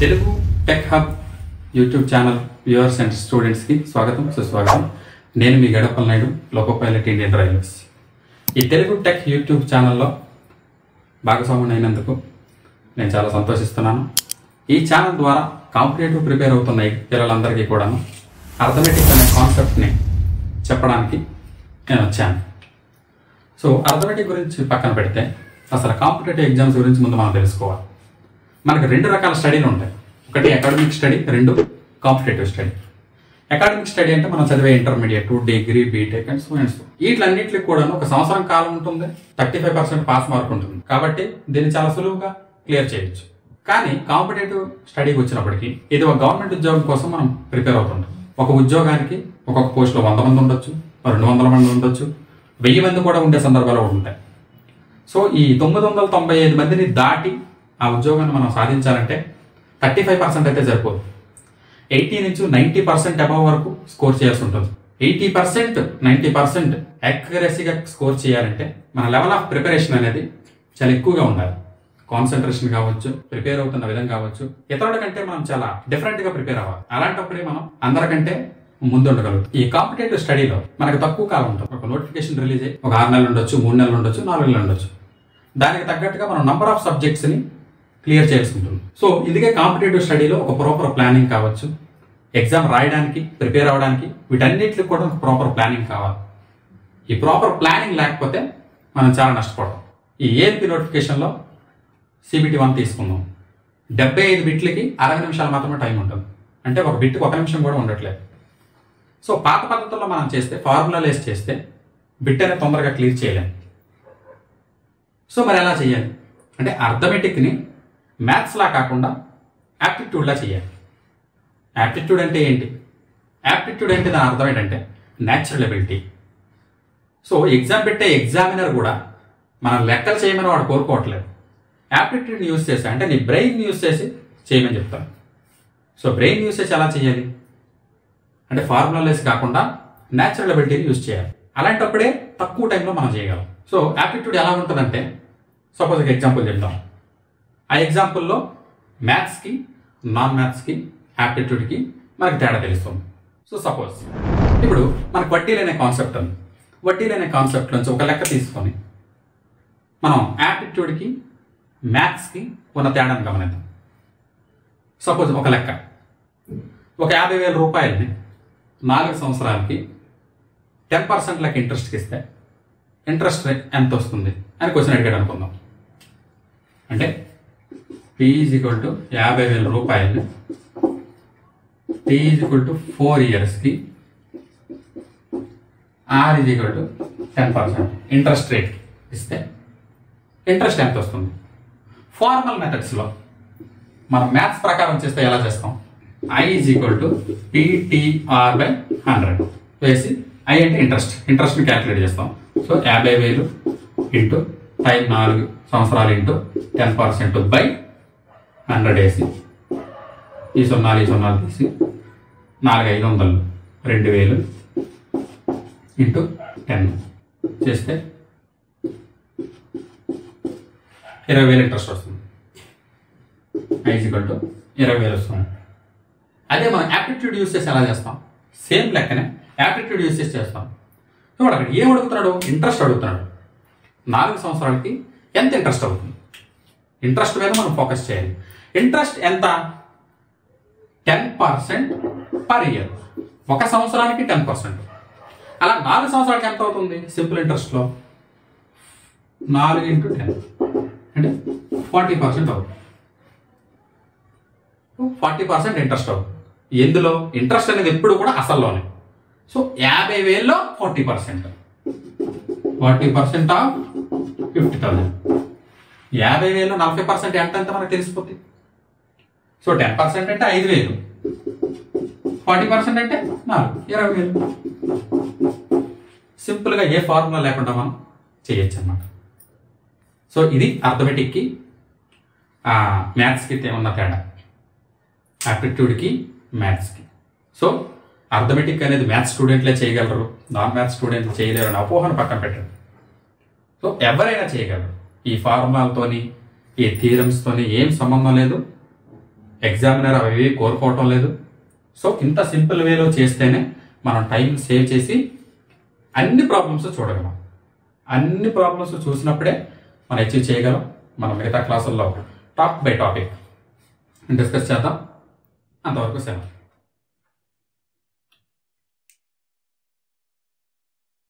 Telugu tech hub YouTube channel viewers and స్టూడెంట్స్కి స్వాగతం సుస్వాగతం. నేను మీ Gadapal Naidu, loco pilot Indian Railways. ఈ తెలుగు టెక్ యూట్యూబ్ ఛానల్లో భాగస్వామ్యం అయినందుకు నేను చాలా సంతోషిస్తున్నాను. ఈ ఛానల్ ద్వారా కాంపిటేటివ్ ప్రిపేర్ అవుతున్న పిల్లలందరికీ కూడాను అర్థమెటిక్ అనే కాన్సెప్ట్ని చెప్పడానికి నేను వచ్చాను. సో అర్థమెటిక్ గురించి పక్కన పెడితే అసలు కాంపిటేటివ్ ఎగ్జామ్స్ గురించి ముందు మనం తెలుసుకోవాలి. మనకు రెండు రకాల స్టడీలు ఉంటాయి. ఒకటి అకాడమిక్ స్టడీ, రెండు కాంపిటేటివ్ స్టడీ. అకాడమిక్ స్టడీ అంటే మనం చదివే intermediate, degree, BTech and so and so. వీటిలన్నింటికి కూడా ఒక సంవత్సరం కాలం ఉంటుంది, 35% పాస్ మార్క్ ఉంటుంది. కాబట్టి దీన్ని చాలా సులువుగా క్లియర్ చేయొచ్చు. కానీ కాంపిటేటివ్ స్టడీకి వచ్చినప్పటికీ ఇది ఒక గవర్నమెంట్ ఉద్యోగం కోసం మనం ప్రిపేర్ అవుతుంటాం. ఒక ఉద్యోగానికి ఒక్కొక్క పోస్టులో 100 మంది ఉండొచ్చు, 200 మంది ఉండొచ్చు, 1000 మంది కూడా ఉండే సందర్భాలు ఉంటాయి. సో ఈ 995 మందిని దాటి ఆ ఉద్యోగాన్ని మనం సాధించాలంటే 35% అయితే సరిపోదు. 80 నుంచి 90% అబవ్ వరకు స్కోర్ చేయాల్సి ఉంటుంది. 80%, 90% యాక్యురసీగా స్కోర్ చేయాలంటే మన లెవెల్ ఆఫ్ ప్రిపరేషన్ అనేది చాలా ఎక్కువగా ఉండాలి. కాన్సన్ట్రేషన్ కావచ్చు, ప్రిపేర్ అవుతున్న విధం కావచ్చు, ఇతరుల కంటే మనం చాలా డిఫరెంట్గా ప్రిపేర్ అవ్వాలి. అలాంటప్పుడే మనం అందరికంటే ముందు ఉండగలుగుతాం. ఈ కాంపిటేటివ్ స్టడీలో మనకు తక్కువ కాలం ఉంటుంది. ఒక నోటిఫికేషన్ రిలీజ్ అయ్యి ఒక 6 నెలలు ఉండొచ్చు, 3 నెలలు ఉండొచ్చు, 4 నెలలు ఉండొచ్చు. దానికి తగ్గట్టుగా మనం నంబర్ ఆఫ్ సబ్జెక్ట్స్ని క్లియర్ చేయాల్సి ఉంటుంది. సో ఇందుకే కాంపిటేటివ్ స్టడీలో ఒక ప్రాపర్ ప్లానింగ్ కావచ్చు, ఎగ్జామ్ రాయడానికి, ప్రిపేర్ అవ్వడానికి, వీటన్నిటికి కూడా ఒక ప్రాపర్ ప్లానింగ్ కావాలి. ఈ ప్రాపర్ ప్లానింగ్ లేకపోతే మనం చాలా నష్టపోతాం. ఈ ఏఎల్పి నోటిఫికేషన్లో CBT 1 తీసుకుందాం. 75 బిట్లకి 60 నిమిషాలు మాత్రమే టైం ఉంటుంది. అంటే ఒక బిట్కి 1 నిమిషం కూడా ఉండట్లేదు. సో పాత పద్ధతుల్లో మనం చేస్తే, ఫార్ములాలు వేసి చేస్తే బిట్ అనేది తొందరగా క్లియర్ చేయలేము. సో మరి ఎలా చేయాలి అంటే అర్థమెటిక్ని మ్యాథ్స్లా కాకుండా యాప్టిట్యూడ్లా చేయాలి. యాప్టిట్యూడ్ అంటే ఏంటి? యాప్టిట్యూడ్ అంటే దాని అర్థం ఏంటంటే న్యాచురల్ ఎబిలిటీ. సో ఎగ్జామ్ పెట్టే ఎగ్జామినర్ కూడా మనం లెక్కలు చేయమని వాడు కోరుకోవట్లేదు. యాప్టిట్యూడ్ని యూజ్ చేసి, అంటే నీ బ్రెయిన్ యూజ్ చేసి చేయమని చెప్తాను. సో బ్రెయిన్ యూజ్ చేసి ఎలా చేయాలి అంటే ఫార్ములాలెస్ కాకుండా న్యాచురల్ ఎబిలిటీని యూజ్ చేయాలి. అలాంటప్పుడే తక్కువ టైంలో మనం చేయగలం. సో యాప్టిట్యూడ్ ఎలా ఉంటుందంటే, సపోజ్ ఒక ఎగ్జాంపుల్ చెప్తాం. ఆ ఎగ్జాంపుల్లో మ్యాథ్స్కి, నాన్ మ్యాథ్స్కి, యాప్టిట్యూడ్కి మనకి తేడా తెలుస్తుంది. సో సపోజ్ ఇప్పుడు మనకు వడ్డీలు అనే కాన్సెప్ట్ ఉంది. వడ్డీలు అనే కాన్సెప్ట్ నుంచి ఒక లెక్క తీసుకొని మనం యాప్టిట్యూడ్కి, మ్యాథ్స్కి ఉన్న తేడాను గమనిద్దాం. సపోజ్ ఒక లెక్క, ఒక 50,000 రూపాయలని 4 సంవత్సరాలకి 10% లెక్క ఇంట్రెస్ట్కి ఇస్తే ఇంట్రెస్ట్ రేట్ ఎంత వస్తుంది అని క్వశ్చన్ అడిగాడు అనుకుందాం. అంటే P = 50,000 రూపాయలని T = 4 ఇయర్స్కి R = 10% ఇంట్రెస్ట్ రేట్ ఇస్తే ఇంట్రెస్ట్ ఎంత వస్తుంది? ఫార్మల్ మెథడ్స్లో మనం మ్యాథ్స్ ప్రకారం చేస్తే ఎలా చేస్తాం? I = PTR/100 వేసి, I అంటే ఇంట్రెస్ట్ని క్యాలిక్యులేట్ చేస్తాం. సో 50,000 ఇంటూ టైం 4 సంవత్సరాలు ఇంటూ 10% / 100 వేసి, ఈ సున్నాలు తీసి 4,500 2,000 ఇంటూ 10 చేస్తే 20,000 ఇంట్రెస్ట్ వస్తుంది. I = 20,000 వస్తుంది. అదే మనం యాప్టిట్యూడ్ యూజ్ చేసి ఎలా చేస్తాం? సేమ్ లెక్కనే యాప్టిట్యూడ్ యూజ్ చేసి చేస్తాం. చూడండి, అక్కడ ఏం అడుగుతున్నాడు? ఇంట్రెస్ట్ అడుగుతున్నాడు. 4 సంవత్సరాలకి ఎంత ఇంట్రెస్ట్ అవుతుంది? ఇంట్రెస్ట్ మీద మనం ఫోకస్ చేయాలి. ఇంట్రెస్ట్ ఎంత? 10% పర్ ఇయర్. ఒక సంవత్సరానికి 10%. అలా 4 సంవత్సరాలకి ఎంత అవుతుంది? సింపుల్ ఇంట్రెస్ట్లో 4 × 10 అంటే 40% అవుతుంది. 40% ఇంట్రెస్ట్ అవుతుంది. ఎందులో? ఇంట్రెస్ట్ అనేది ఎప్పుడు కూడా అసల్లోనే. సో 50,000లో 40%. 40% ఆఫ్ 50,000. 50,000లో 40% ఎంత మనకు తెలిసిపోతుంది. సో 10% అంటే 5,000, 40% అంటే 20,000. సింపుల్గా ఏ ఫార్ములా లేకుండా మనం చేయొచ్చు అన్నమాట. సో ఇది అర్థమెటిక్కి, మ్యాథ్స్కి ఉన్న తేడా, యాప్టిట్యూడ్కి, మ్యాథ్స్కి. సో అర్థమెటిక్ అనేది మ్యాథ్స్ స్టూడెంట్లే చేయగలరు, నాన్ మ్యాథ్స్ స్టూడెంట్లు చేయలేరు అని అపోహను పక్కన పెట్టండి. సో ఎవరైనా చేయగలరు. ఈ ఫార్ములాలతోని, ఈ థియరమ్స్తోని ఏం సంబంధం లేదు. ఎగ్జామినర్ అవి కోరుకోవటం లేదు. సో ఇంత సింపుల్ వేలో చేస్తేనే మనం టైం సేవ్ చేసి అన్ని ప్రాబ్లమ్స్ చూడగలం. అన్ని ప్రాబ్లమ్స్ చూసినప్పుడే మనం అచీవ్ చేయగలం. మనం మిగతా క్లాసుల్లో టాపిక్ బై టాపిక్ డిస్కస్ చేద్దాం. అంతవరకు సెలవు.